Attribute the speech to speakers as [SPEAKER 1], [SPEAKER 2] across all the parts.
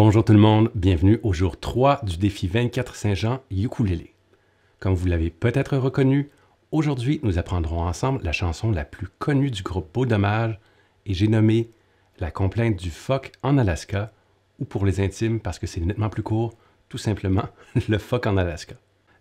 [SPEAKER 1] Bonjour tout le monde, bienvenue au jour 3 du défi 24 Saint-Jean ukulélé. Comme vous l'avez peut-être reconnu, aujourd'hui nous apprendrons ensemble la chanson la plus connue du groupe Beau Dommage et j'ai nommé La complainte du phoque en Alaska, ou pour les intimes parce que c'est nettement plus court, tout simplement le phoque en Alaska.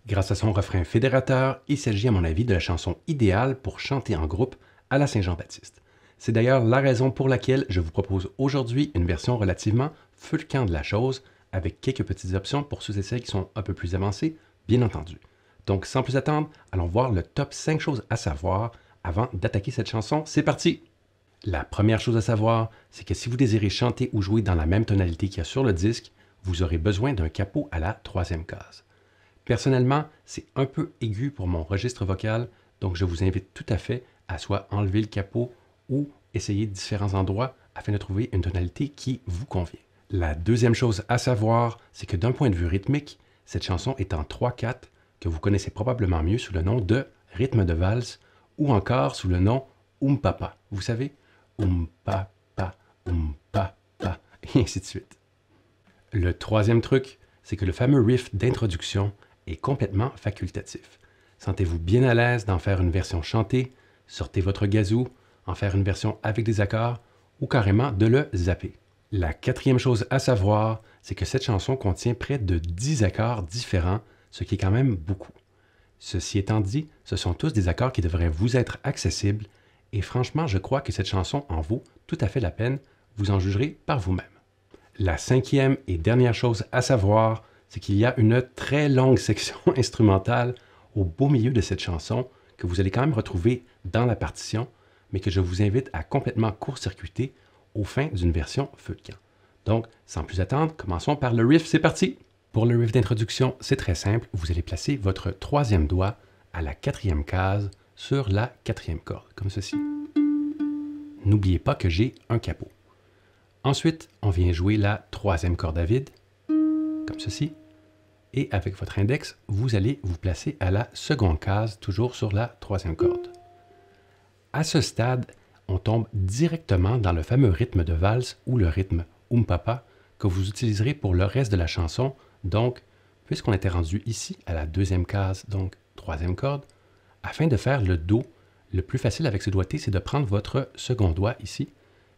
[SPEAKER 1] Grâce à son refrain fédérateur, il s'agit à mon avis de la chanson idéale pour chanter en groupe à la Saint-Jean-Baptiste. C'est d'ailleurs la raison pour laquelle je vous propose aujourd'hui une version relativement feu le camp de la chose, avec quelques petites options pour ceux et celles qui sont un peu plus avancés, bien entendu. Donc sans plus attendre, allons voir le top 5 choses à savoir avant d'attaquer cette chanson. C'est parti! La première chose à savoir, c'est que si vous désirez chanter ou jouer dans la même tonalité qu'il y a sur le disque, vous aurez besoin d'un capot à la troisième case. Personnellement, c'est un peu aigu pour mon registre vocal, donc je vous invite tout à fait à soit enlever le capot ou essayer différents endroits afin de trouver une tonalité qui vous convient. La deuxième chose à savoir, c'est que d'un point de vue rythmique, cette chanson est en 3/4 que vous connaissez probablement mieux sous le nom de rythme de valse ou encore sous le nom Papa. Vous savez, Papa, Papa, et ainsi de suite. Le troisième truc, c'est que le fameux riff d'introduction est complètement facultatif. Sentez-vous bien à l'aise d'en faire une version chantée, sortez votre gazou, en faire une version avec des accords ou carrément de le zapper. La quatrième chose à savoir, c'est que cette chanson contient près de 10 accords différents, ce qui est quand même beaucoup. Ceci étant dit, ce sont tous des accords qui devraient vous être accessibles et franchement, je crois que cette chanson en vaut tout à fait la peine, vous en jugerez par vous-même. La cinquième et dernière chose à savoir, c'est qu'il y a une très longue section instrumentale au beau milieu de cette chanson que vous allez quand même retrouver dans la partition, mais que je vous invite à complètement court-circuiter aux fins d'une version feu de camp. Donc, sans plus attendre, commençons par le riff, c'est parti! Pour le riff d'introduction, c'est très simple, vous allez placer votre troisième doigt à la quatrième case sur la quatrième corde, comme ceci. N'oubliez pas que j'ai un capot. Ensuite, on vient jouer la troisième corde à vide, comme ceci, et avec votre index, vous allez vous placer à la seconde case, toujours sur la troisième corde. À ce stade, on tombe directement dans le fameux rythme de valse ou le rythme Papa que vous utiliserez pour le reste de la chanson. Donc, puisqu'on était rendu ici à la deuxième case, donc troisième corde, afin de faire le Do, le plus facile avec ce doigté, c'est de prendre votre second doigt ici.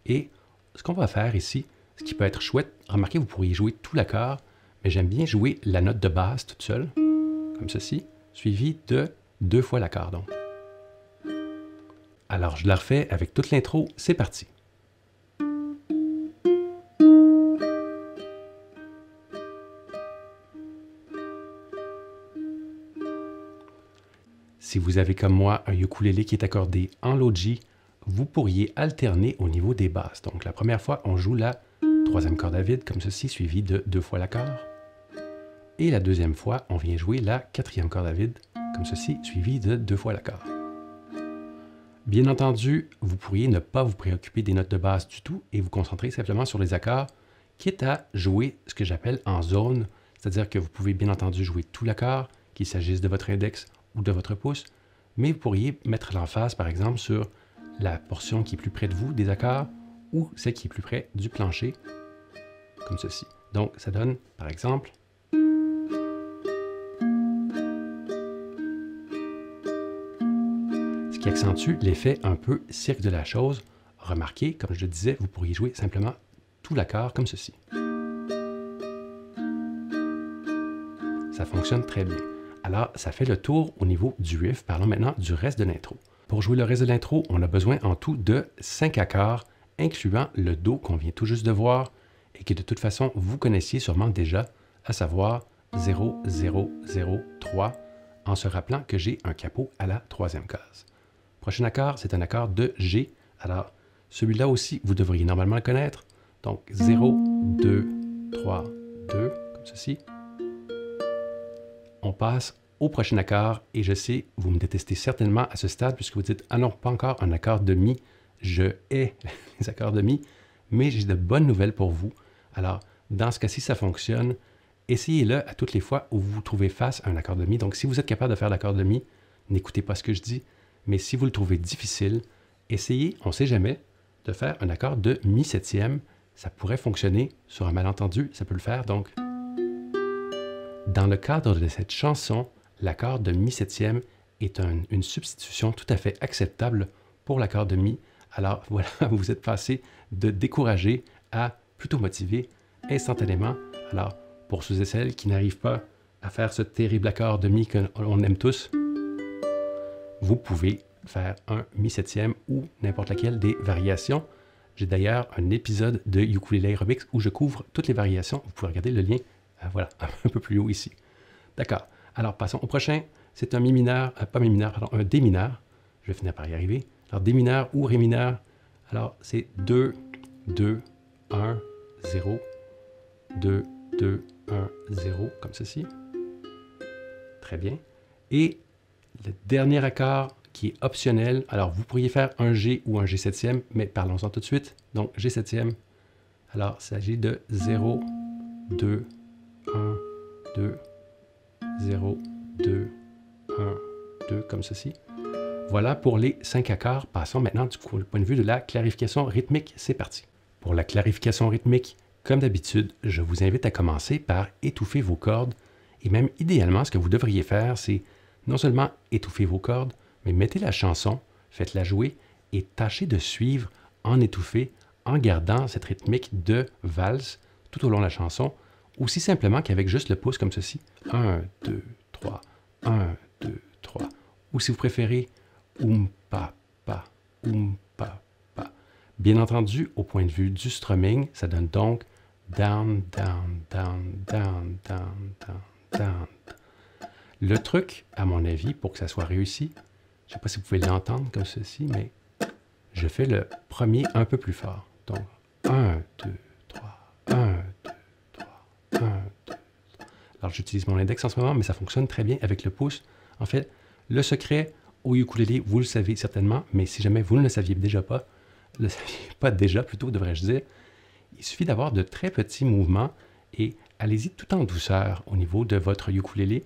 [SPEAKER 1] Et ce qu'on va faire ici, ce qui peut être chouette, remarquez, vous pourriez jouer tout l'accord, mais j'aime bien jouer la note de basse toute seule, comme ceci, suivi de 2 fois l'accord donc. Alors, je la refais avec toute l'intro, c'est parti. Si vous avez comme moi un ukulélé qui est accordé en Low-G, vous pourriez alterner au niveau des basses. Donc, la première fois, on joue la troisième corde à vide, comme ceci, suivi de 2 fois l'accord. Et la deuxième fois, on vient jouer la quatrième corde à vide, comme ceci, suivi de 2 fois l'accord. Bien entendu, vous pourriez ne pas vous préoccuper des notes de basse du tout et vous concentrer simplement sur les accords, quitte à jouer ce que j'appelle en zone, c'est-à-dire que vous pouvez bien entendu jouer tout l'accord, qu'il s'agisse de votre index ou de votre pouce, mais vous pourriez mettre l'emphase par exemple sur la portion qui est plus près de vous des accords ou celle qui est plus près du plancher, comme ceci. Donc ça donne par exemple qui accentue l'effet un peu cirque de la chose. Remarquez, comme je le disais, vous pourriez jouer simplement tout l'accord comme ceci. Ça fonctionne très bien. Alors, ça fait le tour au niveau du riff. Parlons maintenant du reste de l'intro. Pour jouer le reste de l'intro, on a besoin en tout de 5 accords, incluant le Do qu'on vient tout juste de voir et que de toute façon, vous connaissiez sûrement déjà, à savoir 0, 0, 0, 3, en se rappelant que j'ai un capot à la troisième case. Prochain accord, c'est un accord de G. Alors, celui-là aussi, vous devriez normalement le connaître. Donc, 0, 2, 3, 2, comme ceci. On passe au prochain accord et je sais, vous me détestez certainement à ce stade puisque vous dites « Ah non, pas encore un accord de Mi. Je hais les accords de Mi. » Mais j'ai de bonnes nouvelles pour vous. Alors, dans ce cas-ci, ça fonctionne. Essayez-le à toutes les fois où vous vous trouvez face à un accord de Mi. Donc, si vous êtes capable de faire l'accord de Mi, n'écoutez pas ce que je dis. Mais si vous le trouvez difficile, essayez, on ne sait jamais, de faire un accord de mi septième ça pourrait fonctionner sur un malentendu, ça peut le faire. Donc, dans le cadre de cette chanson, l'accord de mi septième est une substitution tout à fait acceptable pour l'accord de mi. Alors voilà, vous vous êtes passé de découragé à plutôt motivé instantanément. Alors, pour ceux et celles qui n'arrivent pas à faire ce terrible accord de mi qu'on aime tous, vous pouvez faire un mi septième ou n'importe laquelle des variations. J'ai d'ailleurs un épisode de Ukulele Aerobics où je couvre toutes les variations. Vous pouvez regarder le lien, voilà, un peu plus haut ici. D'accord. Alors, passons au prochain. C'est un mi mineur, pas mi mineur, pardon, un dé mineur. Je vais finir par y arriver. Alors, dé mineur ou ré mineur. Alors, c'est 2, 2, 1, 0. 2, 2, 1, 0, comme ceci. Très bien. Et le dernier accord qui est optionnel. Alors, vous pourriez faire un G ou un G septième, mais parlons-en tout de suite. Donc, G septième. Alors, il s'agit de 0, 2, 1, 2, 0, 2, 1, 2, comme ceci. Voilà pour les 5 accords. Passons maintenant du point de vue de la clarification rythmique. C'est parti. Pour la clarification rythmique, comme d'habitude, je vous invite à commencer par étouffer vos cordes. Et même idéalement, ce que vous devriez faire, c'est non seulement étouffer vos cordes, mais mettez la chanson, faites-la jouer et tâchez de suivre en étouffé, en gardant cette rythmique de valse tout au long de la chanson, aussi simplement qu'avec juste le pouce comme ceci. 1, 2, 3, 1, 2, 3. Ou si vous préférez, pa, pa, pa, pa. Bien entendu, au point de vue du strumming, ça donne donc down, down, down, down, down, down, down. Le truc, à mon avis, pour que ça soit réussi, je ne sais pas si vous pouvez l'entendre comme ceci, mais je fais le premier un peu plus fort. Donc, 1, 2, 3, 1, 2, 3, 1, 2, 3. Alors, j'utilise mon index en ce moment, mais ça fonctionne très bien avec le pouce. En fait, le secret au ukulélé, vous le savez certainement, mais si jamais vous ne le saviez déjà pas, plutôt, devrais-je dire, il suffit d'avoir de très petits mouvements et allez-y tout en douceur au niveau de votre ukulélé.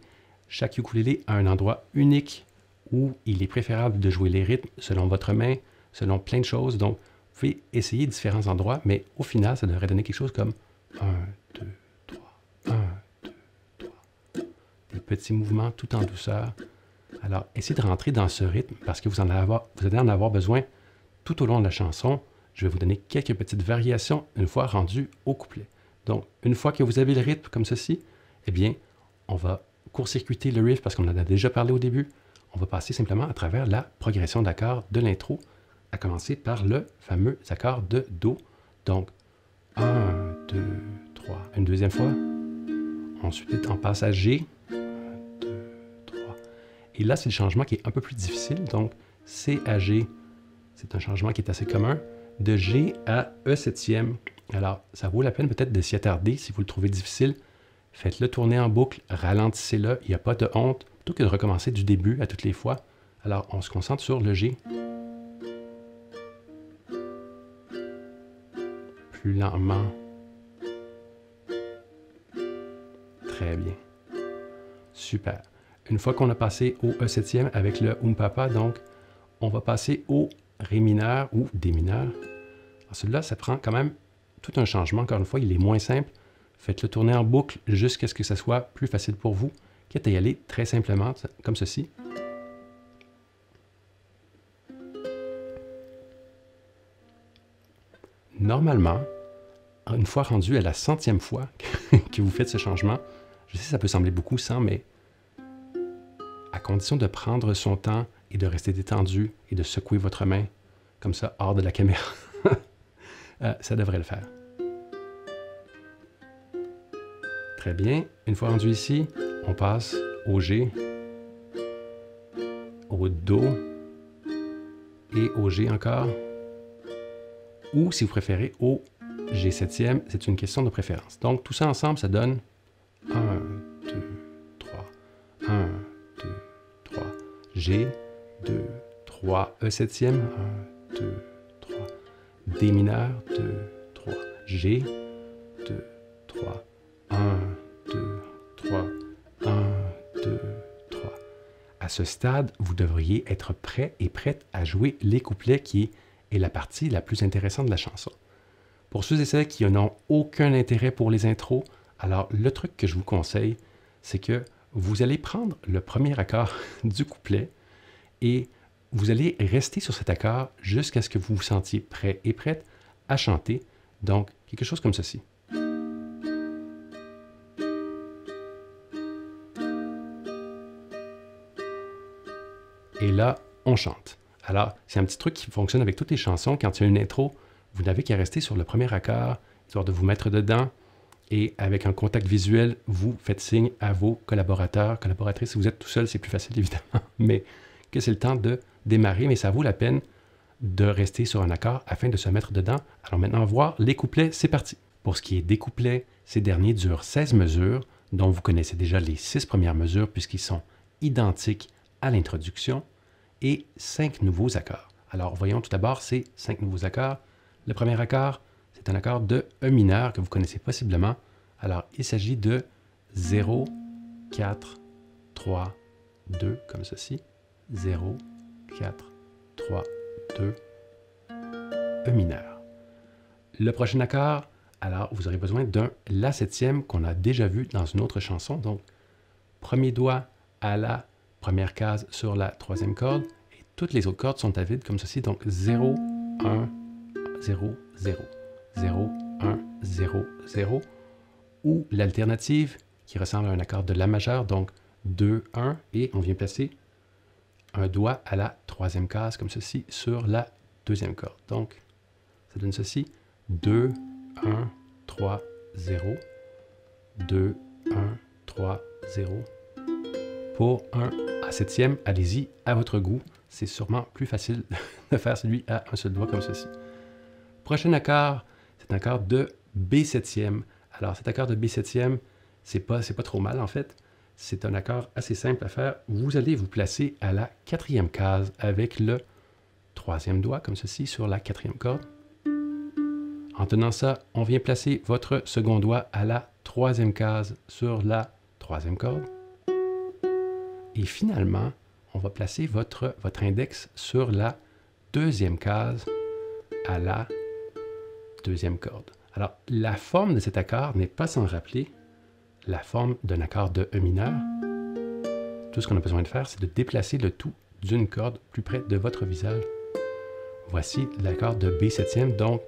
[SPEAKER 1] Chaque ukulélé a un endroit unique où il est préférable de jouer les rythmes selon votre main, selon plein de choses. Donc, vous pouvez essayer différents endroits, mais au final, ça devrait donner quelque chose comme 1, 2, 3, 1, 2, 3. Des petits mouvements tout en douceur. Alors, essayez de rentrer dans ce rythme parce que vous allez en avoir besoin tout au long de la chanson. Je vais vous donner quelques petites variations une fois rendu au couplet. Donc, une fois que vous avez le rythme comme ceci, eh bien, on va court-circuiter le riff parce qu'on en a déjà parlé au début. On va passer simplement à travers la progression d'accords de l'intro, à commencer par le fameux accord de Do. Donc, 1, 2, 3. Une deuxième fois. Ensuite, on passe à G. 1, 2, 3. Et là, c'est le changement qui est un peu plus difficile. Donc, C à G, c'est un changement qui est assez commun. De G à E septième. Alors, ça vaut la peine peut-être de s'y attarder si vous le trouvez difficile. Faites-le tourner en boucle, ralentissez-le, il n'y a pas de honte, plutôt que de recommencer du début à toutes les fois. Alors, on se concentre sur le G. Plus lentement. Très bien. Super. Une fois qu'on a passé au E septième avec le Papa, donc, on va passer au Ré mineur ou Dé mineur. Alors, celui-là, ça prend quand même tout un changement. Encore une fois, il est moins simple. Faites-le tourner en boucle jusqu'à ce que ça soit plus facile pour vous, quitte à y aller très simplement, comme ceci. Normalement, une fois rendu à la 100e fois que vous faites ce changement, je sais que ça peut sembler beaucoup 100, mais à condition de prendre son temps et de rester détendu et de secouer votre main, comme ça, hors de la caméra, ça devrait le faire. Très bien. Une fois rendu ici, on passe au G, au Do et au G encore. Ou, si vous préférez, au G septième. C'est une question de préférence. Donc, tout ça ensemble, ça donne 1, 2, 3, 1, 2, 3, G, 2, 3, E septième, 1, 2, 3, Dé mineur, 2, 3, G, 2, 3, 1, 2, 3, 1, 2, 3. À ce stade, vous devriez être prêt et prête à jouer les couplets qui est la partie la plus intéressante de la chanson. Pour ceux et celles qui n'ont aucun intérêt pour les intros, alors le truc que je vous conseille, c'est que vous allez prendre le premier accord du couplet et vous allez rester sur cet accord jusqu'à ce que vous vous sentiez prêt et prête à chanter. Donc, quelque chose comme ceci. Et là, on chante. Alors, c'est un petit truc qui fonctionne avec toutes les chansons. Quand il y a une intro, vous n'avez qu'à rester sur le premier accord, histoire de vous mettre dedans. Et avec un contact visuel, vous faites signe à vos collaborateurs, collaboratrices. Si vous êtes tout seul, c'est plus facile, évidemment, mais que c'est le temps de démarrer. Mais ça vaut la peine de rester sur un accord afin de se mettre dedans. Alors maintenant, voir les couplets, c'est parti. Pour ce qui est des couplets, ces derniers durent 16 mesures, dont vous connaissez déjà les 6 premières mesures puisqu'ils sont identiques à l'introduction, et 5 nouveaux accords. Alors, voyons tout d'abord ces 5 nouveaux accords. Le premier accord, c'est un accord de E mineur que vous connaissez possiblement. Alors, il s'agit de 0, 4, 3, 2, comme ceci. 0, 4, 3, 2, E mineur. Le prochain accord, alors, vous aurez besoin d'un La septième qu'on a déjà vu dans une autre chanson. Donc, premier doigt à la première case sur la troisième corde. Et toutes les autres cordes sont à vide comme ceci. Donc, 0, 1, 0, 0. 0, 1, 0, 0, ou l'alternative qui ressemble à un accord de La majeur, donc 2, 1, et on vient placer un doigt à la troisième case, comme ceci, sur la deuxième corde. Donc, ça donne ceci, 2, 1, 3, 0, 2, 1, 3, 0. Pour un à septième, allez-y à votre goût. C'est sûrement plus facile de faire celui à un seul doigt comme ceci. Prochain accord, c'est un accord de B septième. Alors, cet accord de B septième, c'est pas trop mal en fait. C'est un accord assez simple à faire. Vous allez vous placer à la quatrième case avec le troisième doigt, comme ceci, sur la quatrième corde. En tenant ça, on vient placer votre second doigt à la troisième case sur la troisième corde. Et finalement, on va placer votre index sur la deuxième case à la deuxième corde. Alors, la forme de cet accord n'est pas sans rappeler la forme d'un accord de E mineur. Tout ce qu'on a besoin de faire, c'est de déplacer le tout d'une corde plus près de votre visage. Voici l'accord de B septième, donc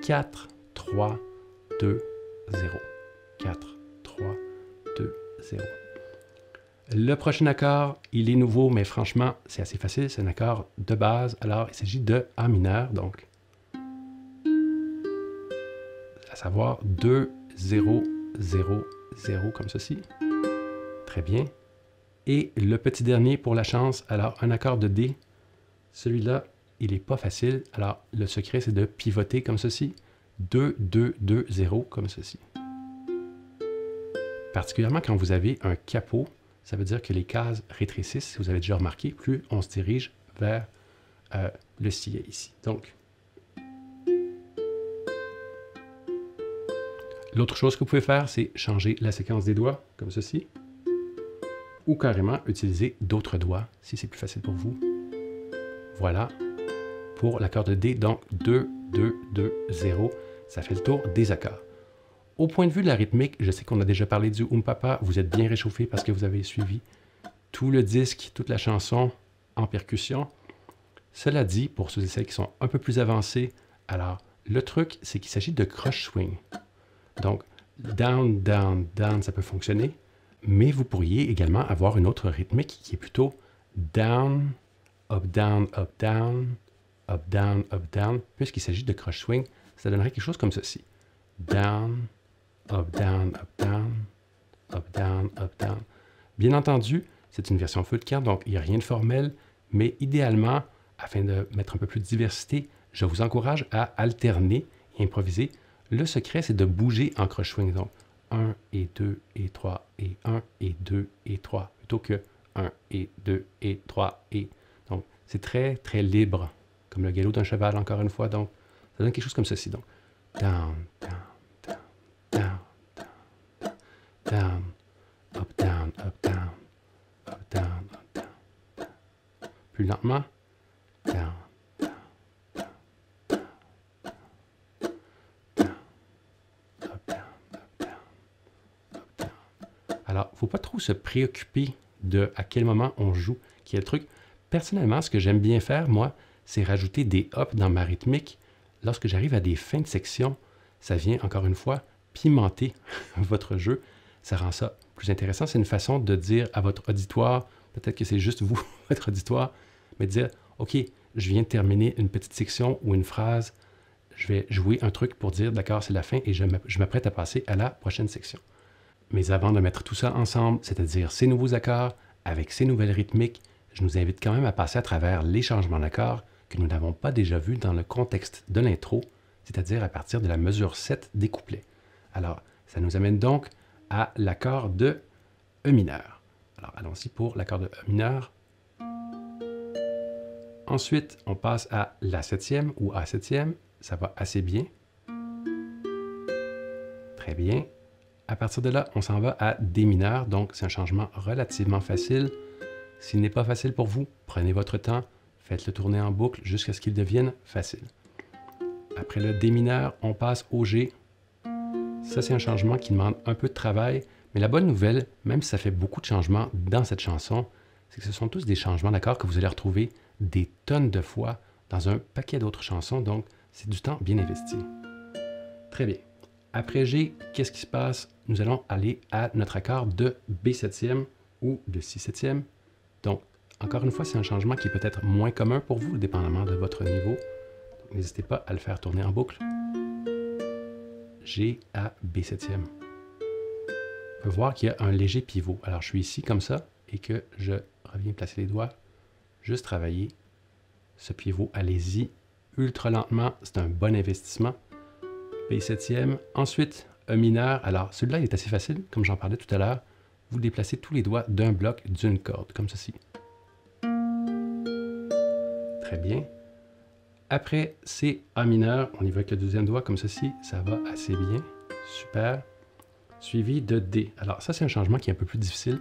[SPEAKER 1] 4, 3, 2, 0. 4, 3, 2, 0. Le prochain accord, il est nouveau, mais franchement, c'est assez facile. C'est un accord de base. Alors, il s'agit de A mineur, donc à savoir 2, 0, 0, 0, comme ceci. Très bien. Et le petit dernier pour la chance, alors un accord de D. Celui-là, il n'est pas facile. Alors, le secret, c'est de pivoter comme ceci. 2, 2, 2, 0, comme ceci. Particulièrement quand vous avez un capot, ça veut dire que les cases rétrécissent. Si vous avez déjà remarqué, plus on se dirige vers le sillet ici. Donc, l'autre chose que vous pouvez faire, c'est changer la séquence des doigts, comme ceci. Ou carrément utiliser d'autres doigts, si c'est plus facile pour vous. Voilà, pour l'accord de D, donc 2, 2, 2, 0, ça fait le tour des accords. Au point de vue de la rythmique, je sais qu'on a déjà parlé du Papa, vous êtes bien réchauffé parce que vous avez suivi tout le disque, toute la chanson en percussion. Cela dit, pour ceux et celles qui sont un peu plus avancés, alors le truc, c'est qu'il s'agit de croche swing. Donc, down, down, down, ça peut fonctionner, mais vous pourriez également avoir une autre rythmique qui est plutôt down, up, down, up, down, up, down, up, down. Puisqu'il s'agit de croche swing, ça donnerait quelque chose comme ceci. Down, up, down, up, down, up, down, up, down. Bien entendu, c'est une version feu de camp, donc il n'y a rien de formel, mais idéalement, afin de mettre un peu plus de diversité, je vous encourage à alterner et improviser. Le secret, c'est de bouger en croche swing. Donc, 1 et 2 et 3 et 1 et 2 et 3, plutôt que 1 et 2 et 3 et... Donc, c'est très, très libre, comme le galop d'un cheval, encore une fois. Donc, ça donne quelque chose comme ceci. Donc, down, down, down, down, down, down, up, down, up, down, up, down, up, down, down. Plus lentement, down, down, down, down, down, trop se préoccuper de à quel moment on joue, qui est le truc. Personnellement, ce que j'aime bien faire, moi, c'est rajouter des hops dans ma rythmique. Lorsque j'arrive à des fins de section, ça vient, encore une fois, pimenter votre jeu. Ça rend ça plus intéressant. C'est une façon de dire à votre auditoire, peut-être que c'est juste vous, votre auditoire, mais de dire, OK, je viens de terminer une petite section ou une phrase, je vais jouer un truc pour dire, d'accord, c'est la fin et je m'apprête à passer à la prochaine section. Mais avant de mettre tout ça ensemble, c'est-à-dire ces nouveaux accords avec ces nouvelles rythmiques, je nous invite quand même à passer à travers les changements d'accords que nous n'avons pas déjà vus dans le contexte de l'intro, c'est-à-dire à partir de la mesure 7 des couplets. Alors, ça nous amène donc à l'accord de E mineur. Alors, allons-y pour l'accord de E mineur. Ensuite, on passe à La septième ou A septième. Ça va assez bien. Très bien. À partir de là, on s'en va à D mineur, donc c'est un changement relativement facile. S'il n'est pas facile pour vous, prenez votre temps, faites-le tourner en boucle jusqu'à ce qu'il devienne facile. Après le D mineur, on passe au G. Ça, c'est un changement qui demande un peu de travail, mais la bonne nouvelle, même si ça fait beaucoup de changements dans cette chanson, c'est que ce sont tous des changements d'accords que vous allez retrouver des tonnes de fois dans un paquet d'autres chansons, donc c'est du temps bien investi. Très bien. Après G, qu'est-ce qui se passe? Nous allons aller à notre accord de B septième ou de Si septième. Donc, encore une fois, c'est un changement qui est peut-être moins commun pour vous, dépendamment de votre niveau. N'hésitez pas à le faire tourner en boucle. G à B septième. On peut voir qu'il y a un léger pivot. Alors, je suis ici comme ça et que je reviens placer les doigts. Juste travailler ce pivot. Allez-y ultra lentement. C'est un bon investissement. B septième. Ensuite, E mineur. Alors, celui-là, il est assez facile, comme j'en parlais tout à l'heure. Vous déplacez tous les doigts d'un bloc d'une corde, comme ceci. Très bien. Après, c'est A mineur. On y va avec le deuxième doigt, comme ceci. Ça va assez bien. Super. Suivi de D. Alors, ça, c'est un changement qui est un peu plus difficile.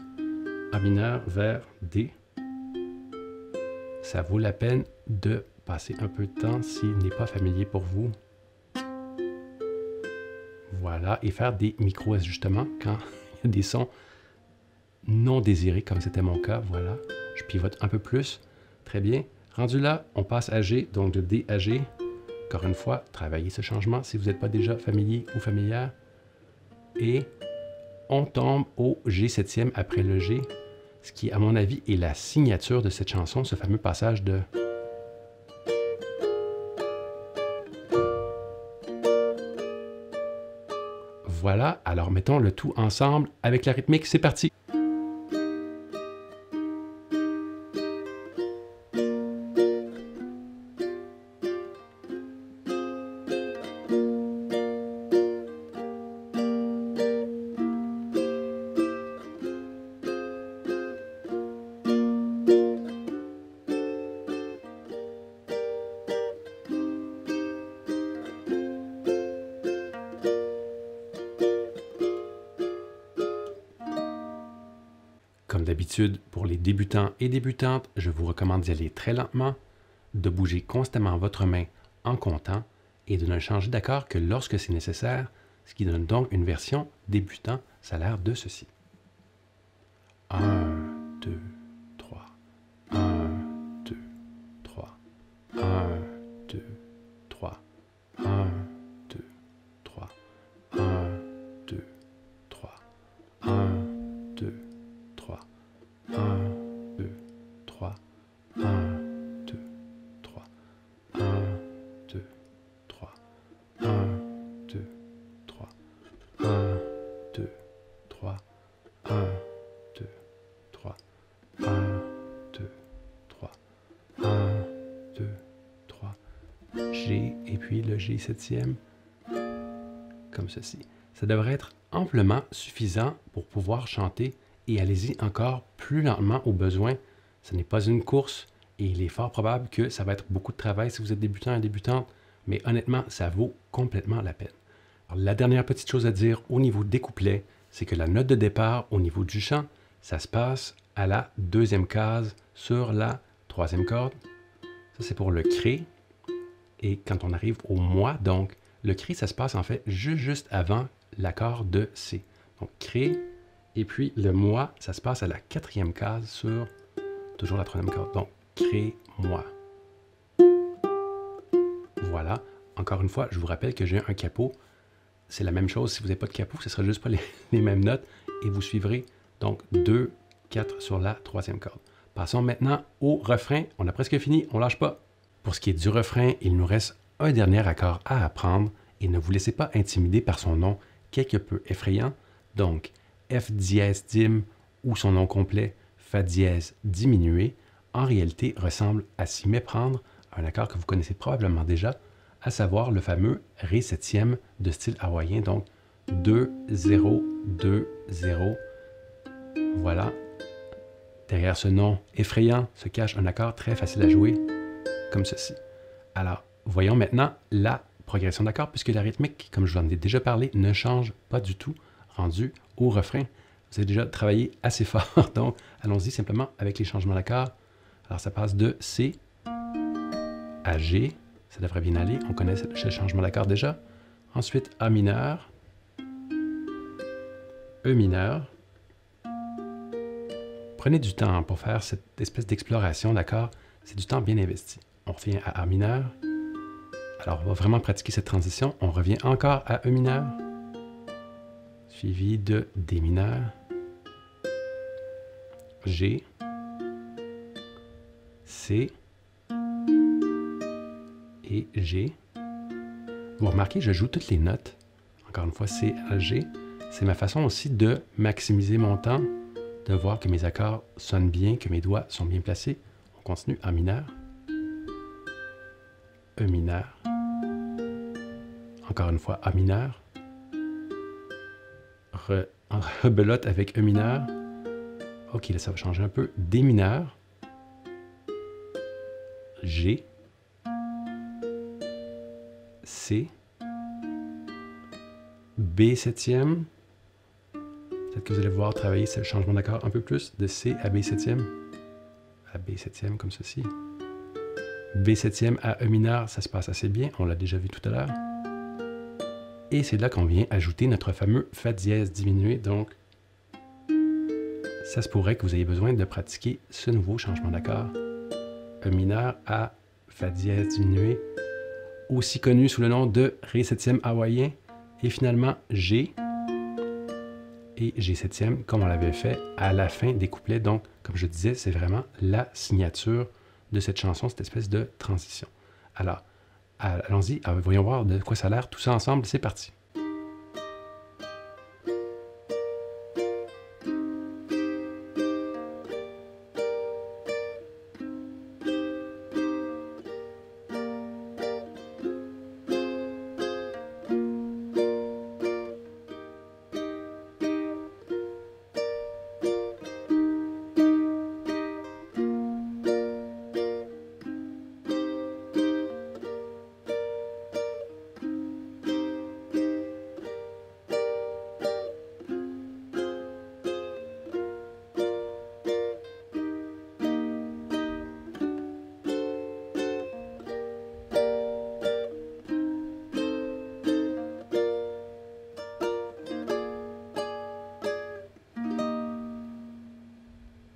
[SPEAKER 1] A mineur vers D. Ça vaut la peine de passer un peu de temps s'il n'est pas familier pour vous. Voilà. Et faire des micro-ajustements quand il y a des sons non désirés, comme c'était mon cas. Voilà. Je pivote un peu plus. Très bien. Rendu là, on passe à G, donc de D à G. Encore une fois, travaillez ce changement si vous n'êtes pas déjà familier ou familière. Et on tombe au G septième après le G, ce qui, à mon avis, est la signature de cette chanson, ce fameux passage de... Voilà, alors mettons le tout ensemble avec la rythmique, c'est parti! Comme d'habitude, pour les débutants et débutantes, je vous recommande d'y aller très lentement, de bouger constamment votre main en comptant et de ne changer d'accord que lorsque c'est nécessaire, ce qui donne donc une version débutant, ça a l'air de ceci. 1, 2, 3, 1, 2, 3, 1, 2, 3, 1, 2, 3, 1, 2, 3, 1, 2, 3, 1, 2, 3, 1, 2, 3, 1, 2, 3, 1, 2, 3, 1, 2, 3, 1, 2, 3, 1, 2, 3, 1, 2, 3, G et puis le G septième, comme ceci. Ça devrait être amplement suffisant pour pouvoir chanter et allez-y encore plus lentement au besoin. Ce n'est pas une course et il est fort probable que ça va être beaucoup de travail si vous êtes débutant et débutante, mais honnêtement, ça vaut complètement la peine. Alors, la dernière petite chose à dire au niveau des couplets, c'est que la note de départ au niveau du chant, ça se passe à la deuxième case sur la troisième corde. Ça, c'est pour le cré. Et quand on arrive au moi, donc, le cré, ça se passe en fait juste avant l'accord de C. Donc, cré, Et puis le moi, ça se passe à la 4e case sur toujours la 3e corde. Donc, crée-moi. Voilà. Encore une fois, je vous rappelle que j'ai un capot. C'est la même chose. Si vous n'avez pas de capot, ce ne sera juste pas les mêmes notes. Et vous suivrez donc 2, 4 sur la 3e corde. Passons maintenant au refrain. On a presque fini. On ne lâche pas. Pour ce qui est du refrain, il nous reste un dernier accord à apprendre. Et ne vous laissez pas intimider par son nom quelque peu effrayant. Donc, F dièse dim ou son nom complet, Fa dièse diminué, en réalité ressemble à s'y méprendre à un accord que vous connaissez probablement déjà, à savoir le fameux Ré septième de style hawaïen, donc 2, 0, 2, 0. Voilà. Derrière ce nom effrayant se cache un accord très facile à jouer, comme ceci. Alors, voyons maintenant la progression d'accords, puisque la rythmique, comme je vous en ai déjà parlé, ne change pas du tout, rendu au refrain. Vous avez déjà travaillé assez fort, donc allons-y simplement avec les changements d'accords. Alors, ça passe de C à G, ça devrait bien aller, on connaît ce changement d'accord déjà. Ensuite, A mineur, E mineur. Prenez du temps pour faire cette espèce d'exploration d'accords, c'est du temps bien investi. On revient à A mineur. Alors, on va vraiment pratiquer cette transition. On revient encore à E mineur, suivi de D mineur, G, C et G. Vous remarquez, je joue toutes les notes. Encore une fois, C à G. C'est ma façon aussi de maximiser mon temps, de voir que mes accords sonnent bien, que mes doigts sont bien placés. On continue A mineur, E mineur, encore une fois A mineur, rebelote avec E mineur. Ok, là ça va changer un peu. D mineur, G, C, B septième. Peut-être que vous allez voir travailler ce changement d'accord un peu plus, de C à B septième. À B septième, comme ceci. B septième à E mineur, ça se passe assez bien, on l'a déjà vu tout à l'heure. Et c'est là qu'on vient ajouter notre fameux Fa dièse diminué, donc ça se pourrait que vous ayez besoin de pratiquer ce nouveau changement d'accord. E mineur à Fa dièse diminué, aussi connu sous le nom de Ré septième hawaïen, et finalement G et G septième, comme on l'avait fait à la fin des couplets. Donc, comme je disais, c'est vraiment la signature de cette chanson, cette espèce de transition. Alors, allons-y, voyons voir de quoi ça a l'air tout ça ensemble, c'est parti.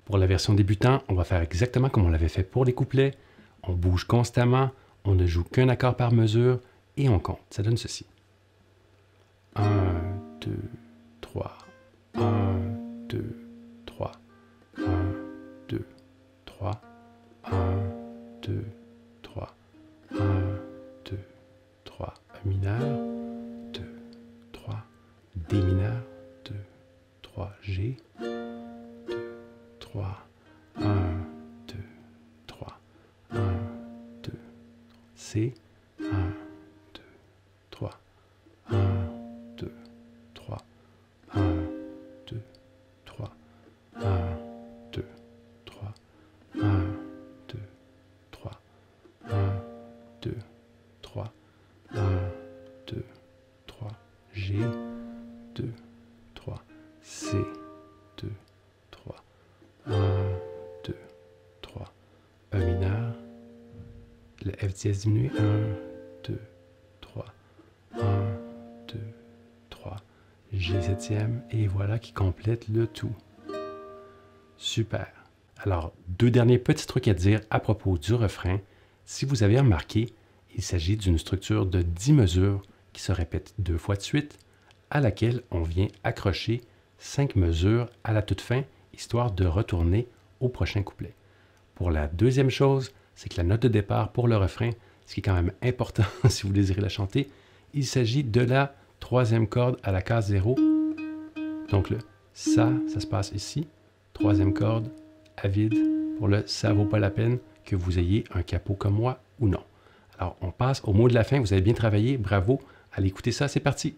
[SPEAKER 1] Pour la version débutant, on va faire exactement comme on l'avait fait pour les couplets. On bouge constamment, on ne joue qu'un accord par mesure et on compte. Ça donne ceci. 1, 2, 3. 1, 2, 3. 1, 2, 3. 1, 2, 3. 1, 2, 3. E mineur. 2, 3. D mineur. 2, 3. G. 3, 1, 2, 3, 1, 2, C, 1, 2, 3, 1, 2, 3, 1, 2, 3, 1, 2, 3, 1, 2, 3, 1, 2, 3, 1, 2, 3, G, 2, 3, C, 2, 3, 1, 2, 3, E mineur, le F dièse diminué, 1, 2, 3, 1, 2, 3, G septième, et voilà qui complète le tout. Super. Alors, deux derniers petits trucs à dire à propos du refrain. Si vous avez remarqué, il s'agit d'une structure de 10 mesures qui se répète 2 fois de suite, à laquelle on vient accrocher 5 mesures à la toute fin, histoire de retourner au prochain couplet. Pour la deuxième chose, c'est que la note de départ pour le refrain, ce qui est quand même important si vous désirez la chanter, il s'agit de la troisième corde à la case 0. Donc le ça se passe ici. Troisième corde à vide pour le ça vaut pas la peine que vous ayez un capot comme moi ou non. Alors on passe au mot de la fin, vous avez bien travaillé, bravo, allez écouter ça, c'est parti.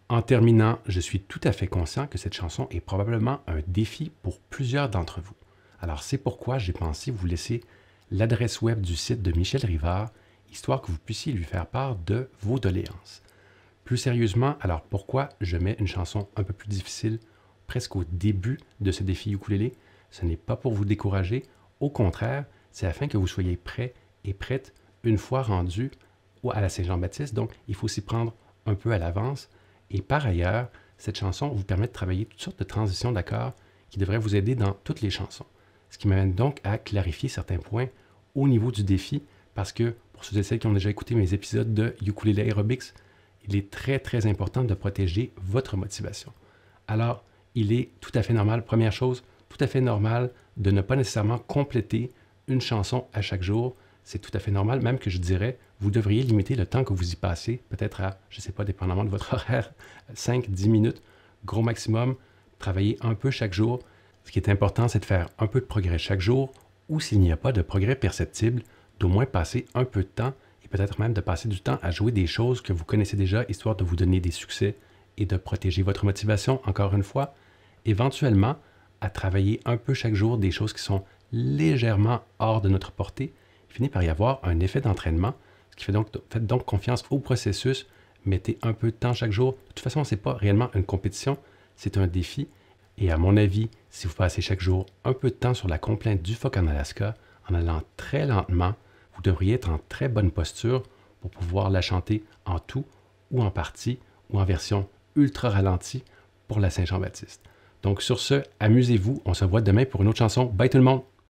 [SPEAKER 1] En terminant, je suis tout à fait conscient que cette chanson est probablement un défi pour plusieurs d'entre vous. Alors c'est pourquoi j'ai pensé vous laisser l'adresse web du site de Michel Rivard, histoire que vous puissiez lui faire part de vos doléances. Plus sérieusement, alors pourquoi je mets une chanson un peu plus difficile presque au début de ce défi ukulélé? Ce n'est pas pour vous décourager, au contraire, c'est afin que vous soyez prêts et prêtes une fois rendus à la Saint-Jean-Baptiste, donc il faut s'y prendre un peu à l'avance. Et par ailleurs, cette chanson vous permet de travailler toutes sortes de transitions d'accords qui devraient vous aider dans toutes les chansons. Ce qui m'amène donc à clarifier certains points au niveau du défi, parce que pour ceux et celles qui ont déjà écouté mes épisodes de Ukulele Aerobics, il est très important de protéger votre motivation. Alors, il est tout à fait normal, première chose, tout à fait normal de ne pas nécessairement compléter une chanson à chaque jour. C'est tout à fait normal, même que je dirais, vous devriez limiter le temps que vous y passez, peut-être à, je ne sais pas, dépendamment de votre horaire, 5-10 minutes, gros maximum, travailler un peu chaque jour. Ce qui est important, c'est de faire un peu de progrès chaque jour, ou s'il n'y a pas de progrès perceptible, d'au moins passer un peu de temps, et peut-être même de passer du temps à jouer des choses que vous connaissez déjà, histoire de vous donner des succès et de protéger votre motivation, encore une fois. Éventuellement, à travailler un peu chaque jour des choses qui sont légèrement hors de notre portée, il finit par y avoir un effet d'entraînement, ce qui fait donc, faites donc confiance au processus, mettez un peu de temps chaque jour. De toute façon, ce n'est pas réellement une compétition, c'est un défi. Et à mon avis, si vous passez chaque jour un peu de temps sur la complainte du phoque en Alaska, en allant très lentement, vous devriez être en très bonne posture pour pouvoir la chanter en tout ou en partie ou en version ultra ralentie pour la Saint-Jean-Baptiste. Donc sur ce, amusez-vous, on se voit demain pour une autre chanson. Bye tout le monde!